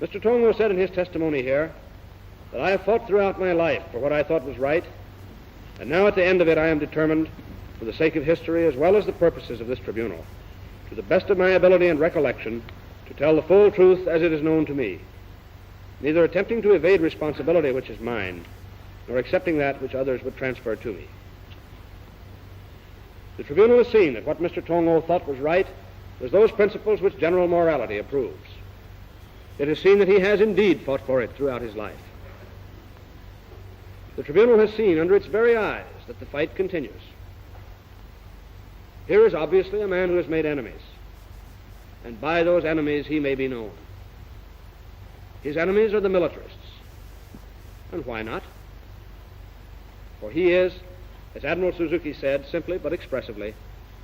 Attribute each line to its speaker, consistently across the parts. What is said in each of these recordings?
Speaker 1: Mr. Tongo said in his testimony here that I have fought throughout my life for what I thought was right, and now at the end of it I am determined, for the sake of history as well as the purposes of this tribunal, to the best of my ability and recollection, to tell the full truth as it is known to me, neither attempting to evade responsibility which is mine, nor accepting that which others would transfer to me. The tribunal has seen that what Mr. Tongo thought was right was those principles which general morality approves. It has seen that he has indeed fought for it throughout his life. The tribunal has seen under its very eyes that the fight continues. Here is obviously a man who has made enemies, and by those enemies he may be known. His enemies are the militarists. And why not? For he is, as Admiral Suzuki said, simply but expressively,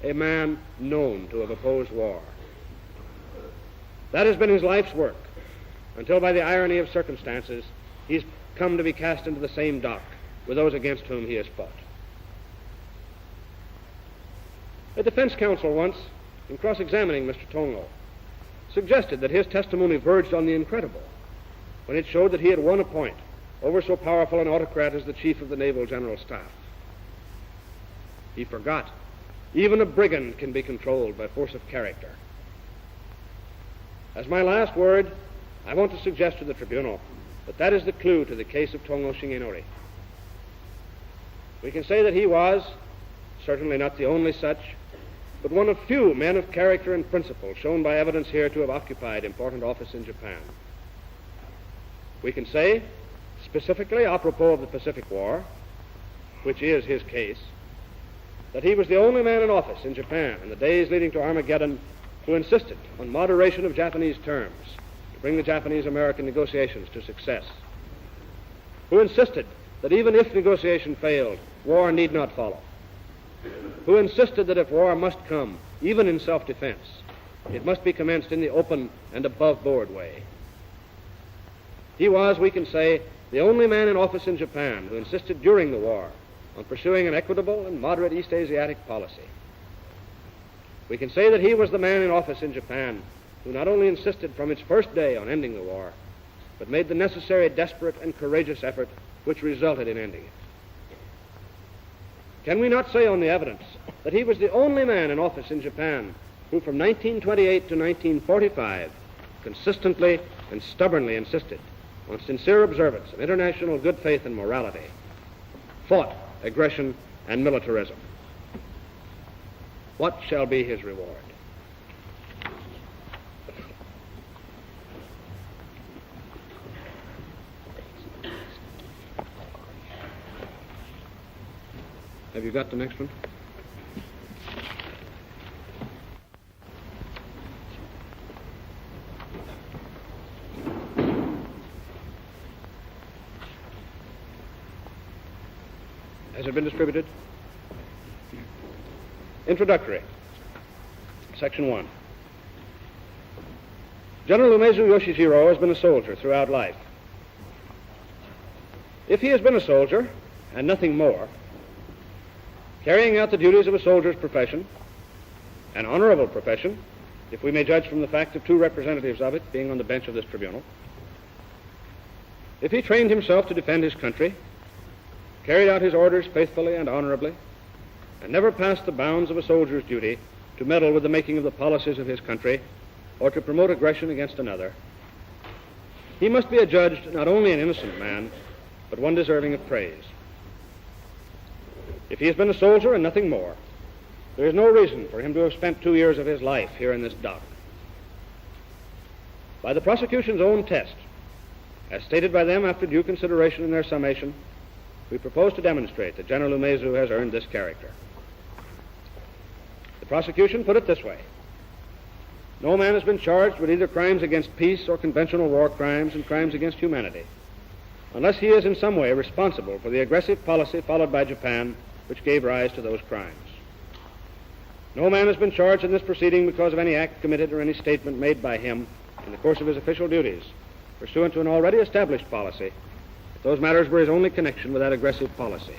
Speaker 1: a man known to have opposed war. That has been his life's work, until by the irony of circumstances, he's come to be cast into the same dock with those against whom he has fought. A defense counsel once, in cross-examining Mr. Tongo, suggested that his testimony verged on the incredible when it showed that he had won a point over so powerful an autocrat as the chief of the Naval General Staff. He forgot even a brigand can be controlled by force of character. As my last word, I want to suggest to the tribunal that that is the clue to the case of Tongo Shingenori. We can say that he was, certainly not the only such, but one of few men of character and principle shown by evidence here to have occupied important office in Japan. We can say, specifically apropos of the Pacific War, which is his case, that he was the only man in office in Japan in the days leading to Armageddon who insisted on moderation of Japanese terms to bring the Japanese-American negotiations to success, who insisted that even if negotiation failed, war need not follow, who insisted that if war must come, even in self-defense, it must be commenced in the open and above-board way. He was, we can say, the only man in office in Japan who insisted during the war on pursuing an equitable and moderate East Asiatic policy. We can say that he was the man in office in Japan who not only insisted from its first day on ending the war, but made the necessary desperate and courageous effort which resulted in ending it. Can we not say on the evidence that he was the only man in office in Japan who from 1928 to 1945 consistently and stubbornly insisted on sincere observance of international good faith and morality, fought aggression and militarism? What shall be his reward? Have you got the next one? Has it been distributed? Introductory. Section 1. General Umezu Yoshijiro has been a soldier throughout life. If he has been a soldier, and nothing more, carrying out the duties of a soldier's profession, an honorable profession, if we may judge from the fact of two representatives of it being on the bench of this tribunal, if he trained himself to defend his country, carried out his orders faithfully and honorably, and never passed the bounds of a soldier's duty to meddle with the making of the policies of his country or to promote aggression against another, he must be adjudged not only an innocent man, but one deserving of praise. If he has been a soldier and nothing more, there is no reason for him to have spent 2 years of his life here in this dock. By the prosecution's own test, as stated by them after due consideration in their summation, we propose to demonstrate that General Umezu has earned this character. The prosecution put it this way: no man has been charged with either crimes against peace or conventional war crimes and crimes against humanity, unless he is in some way responsible for the aggressive policy followed by Japan which gave rise to those crimes. No man has been charged in this proceeding because of any act committed or any statement made by him in the course of his official duties, pursuant to an already established policy, if those matters were his only connection with that aggressive policy.